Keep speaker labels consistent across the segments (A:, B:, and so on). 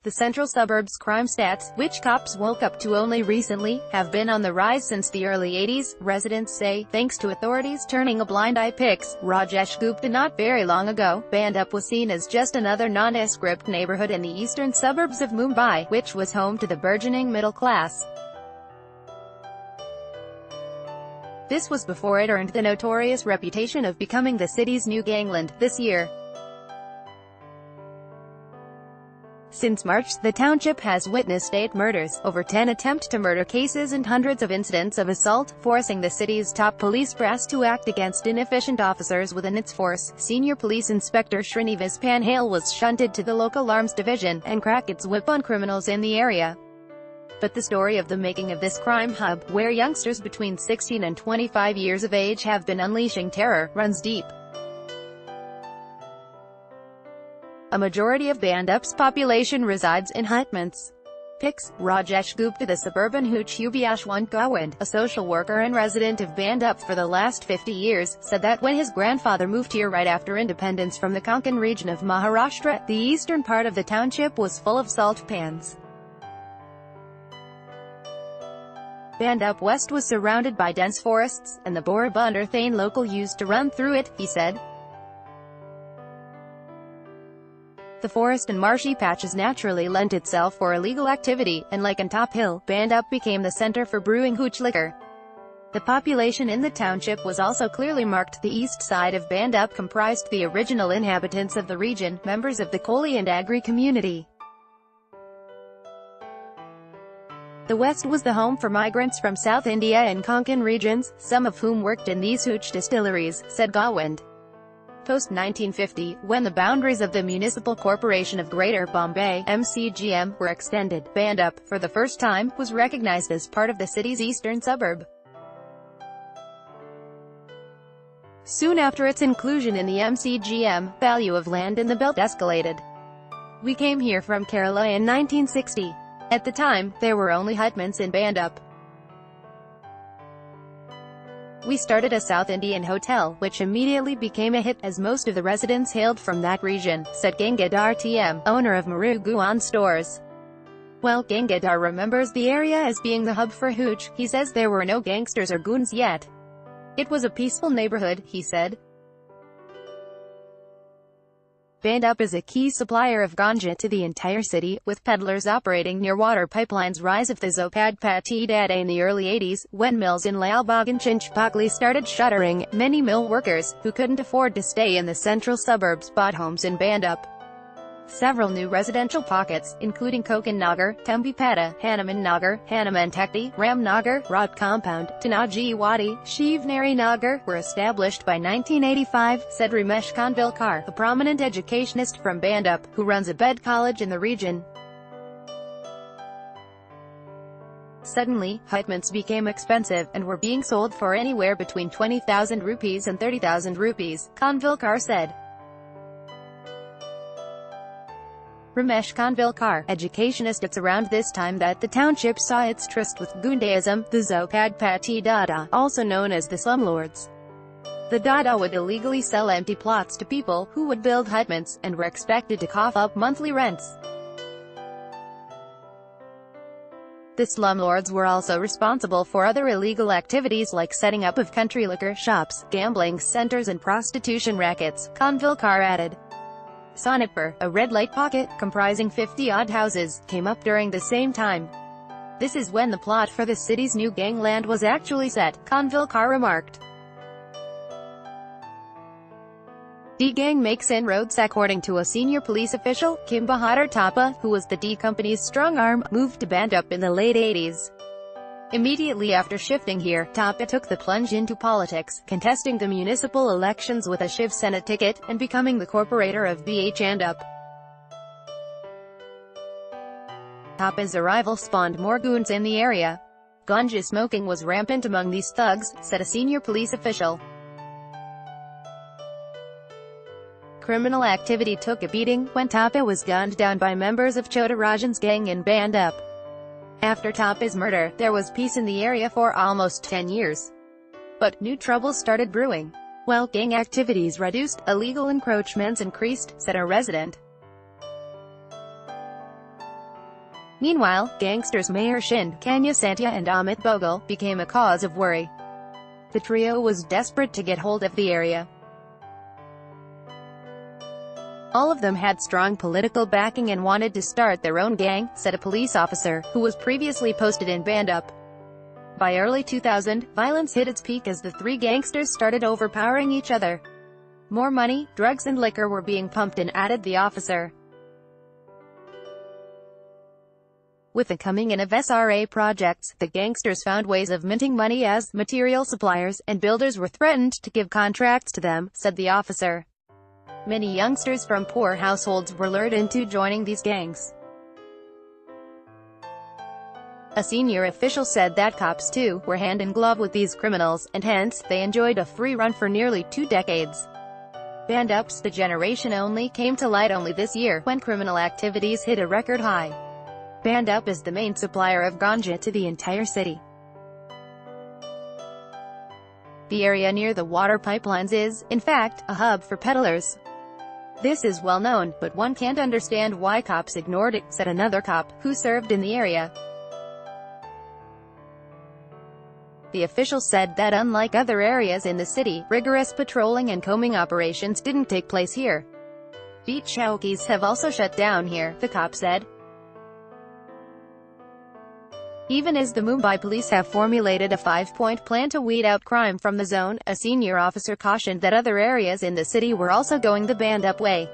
A: The central suburbs crime stats, which cops woke up to only recently, have been on the rise since the early 80s, residents say, thanks to authorities turning a blind eye. Pics. Rajesh Gupta. Not very long ago, Bhandup was seen as just another nondescript neighborhood in the eastern suburbs of Mumbai, which was home to the burgeoning middle class. This was before it earned the notorious reputation of becoming the city's new gangland. This year, since March, the township has witnessed 8 murders, over 10 attempt-to-murder cases and hundreds of incidents of assault, forcing the city's top police brass to act against inefficient officers within its force. Senior Police Inspector Srinivas Panhale was shunted to the local arms division, and cracked its whip on criminals in the area. But the story of the making of this crime hub, where youngsters between 16 and 25 years of age have been unleashing terror, runs deep. A majority of Bhandup's population resides in hutments. Pics. Rajesh Gupta. The suburban hooch Yashwant Gawand, a social worker and resident of Bhandup for the last 50 years, said that when his grandfather moved here right after independence from the Konkan region of Maharashtra, the eastern part of the township was full of salt pans. Bhandup West was surrounded by dense forests, and the Borabundar Thane local used to run through it, he said. The forest and marshy patches naturally lent itself for illegal activity, and like on Top Hill, Bhandup became the center for brewing hooch liquor. The population in the township was also clearly marked. The east side of Bhandup comprised the original inhabitants of the region, members of the Koli and Agri community. The west was the home for migrants from South India and Konkan regions, some of whom worked in these hooch distilleries, said Gawand. Post-1950, when the boundaries of the Municipal Corporation of Greater Bombay (MCGM) were extended, Bhandup, for the first time, was recognized as part of the city's eastern suburb. Soon after its inclusion in the MCGM, value of land in the belt escalated. We came here from Kerala in 1960. At the time, there were only hutments in Bhandup. We started a South Indian hotel, which immediately became a hit, as most of the residents hailed from that region, said Gangadhar TM, owner of Murugan stores. While Gangadhar remembers the area as being the hub for hooch, he says there were no gangsters or goons yet. It was a peaceful neighborhood, he said. Bhandup is a key supplier of ganja to the entire city, with peddlers operating near water pipelines. Rise of the Zopagpati data. In the early 80s, when mills in Lalbagh and Chinchpakli started shuttering, many mill workers, who couldn't afford to stay in the central suburbs, bought homes in Bhandup. Several new residential pockets, including Kokan Nagar, Tambipata, Hanuman Nagar, Hanumantekti, Ram Nagar, Rod Compound, Tanaji Wadi, Shivnari Nagar, were established by 1985, said Ramesh Kanvilkar, a prominent educationist from Bhandup, who runs a bed college in the region. Suddenly, hutments became expensive, and were being sold for anywhere between 20,000 rupees and 30,000 rupees, Kanvilkar said. Ramesh Kanvilkar, educationist. It's around this time that the township saw its tryst with Gundaism, the Zopagpati Dada, also known as the slumlords. The Dada would illegally sell empty plots to people, who would build hutments, and were expected to cough up monthly rents. The slumlords were also responsible for other illegal activities like setting up of country liquor shops, gambling centers and prostitution rackets, Kanvilkar added. Sonitpur, a red light pocket, comprising 50-odd houses, came up during the same time. This is when the plot for the city's new gangland was actually set, Kanvilkar remarked. D gang makes inroads. According to a senior police official, Kim Bahadur Thapa, who was the D company's strong arm, moved to Bhandup in the late 80s. Immediately after shifting here, Thapa took the plunge into politics, contesting the municipal elections with a Shiv Sena ticket, and becoming the corporator of Bhandup. Thapa's arrival spawned more goons in the area. Ganja smoking was rampant among these thugs, said a senior police official. Criminal activity took a beating when Thapa was gunned down by members of Chota Rajan's gang in Bhandup. After Thapa's murder, there was peace in the area for almost 10 years. But new troubles started brewing. While gang activities reduced, illegal encroachments increased, said a resident. Meanwhile, gangsters Mayor Shind, Kanya Santia and Amit Bogle became a cause of worry. The trio was desperate to get hold of the area. All of them had strong political backing and wanted to start their own gang, said a police officer, who was previously posted in Bhandup. By early 2000, violence hit its peak as the three gangsters started overpowering each other. More money, drugs and liquor were being pumped in, added the officer. With the coming in of SRA projects, the gangsters found ways of minting money as material suppliers and builders were threatened to give contracts to them, said the officer. Many youngsters from poor households were lured into joining these gangs. A senior official said that cops, too, were hand in glove with these criminals, and hence, they enjoyed a free run for nearly 2 decades. Bhandup's degeneration only came to light only this year, when criminal activities hit a record high. Bhandup is the main supplier of ganja to the entire city. The area near the water pipelines is, in fact, a hub for peddlers. This is well known, but one can't understand why cops ignored it, said another cop, who served in the area. The official said that unlike other areas in the city, rigorous patrolling and combing operations didn't take place here. Beat chowkis have also shut down here, the cop said. Even as the Mumbai police have formulated a 5-point plan to weed out crime from the zone, a senior officer cautioned that other areas in the city were also going the Bhandup way.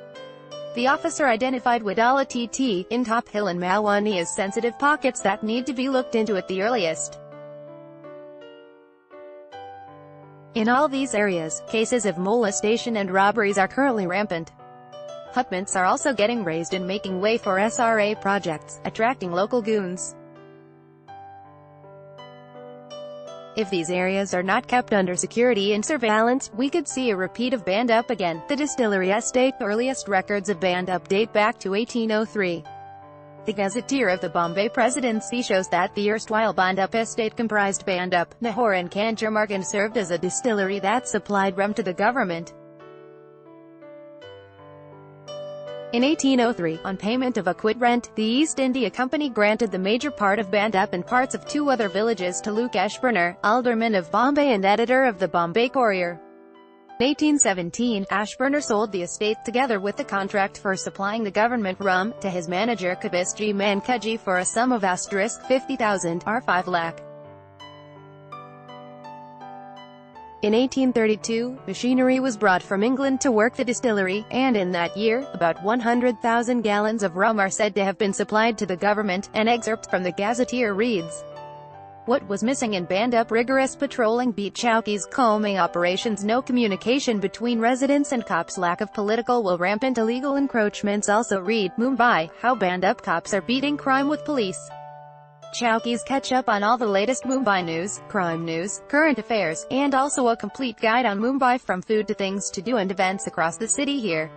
A: The officer identified Wadala TT, in Top Hill and Malwani as sensitive pockets that need to be looked into at the earliest. In all these areas, cases of molestation and robberies are currently rampant. Hutments are also getting raised and making way for SRA projects, attracting local goons. If these areas are not kept under security and surveillance, we could see a repeat of Bhandup again. The distillery estate, earliest records of Bhandup date back to 1803. The Gazetteer of the Bombay Presidency shows that the erstwhile Bhandup estate comprised Bhandup, Nahor and Kanjurmarg and served as a distillery that supplied rum to the government. In 1803, on payment of a quit rent, the East India Company granted the major part of Bhandup and parts of 2 other villages to Luke Ashburner, alderman of Bombay and editor of the Bombay Courier. In 1817, Ashburner sold the estate together with the contract for supplying the government rum, to his manager Kabisji Mankaji for a sum of *50,000 or 5 lakh. In 1832, machinery was brought from England to work the distillery, and in that year, about 100,000 gallons of rum are said to have been supplied to the government. An excerpt from the Gazetteer reads, "What was missing in Bhandup? Rigorous patrolling, beat chowkis, combing operations, no communication between residents and cops, lack of political will, rampant illegal encroachments." Also read, Mumbai, how Bhandup cops are beating crime with police. Chowkis catch up on all the latest Mumbai news, crime news, current affairs, and also a complete guide on Mumbai from food to things to do and events across the city here.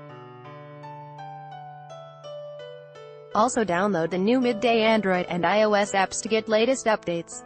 A: Also download the new Midday Android and iOS apps to get latest updates.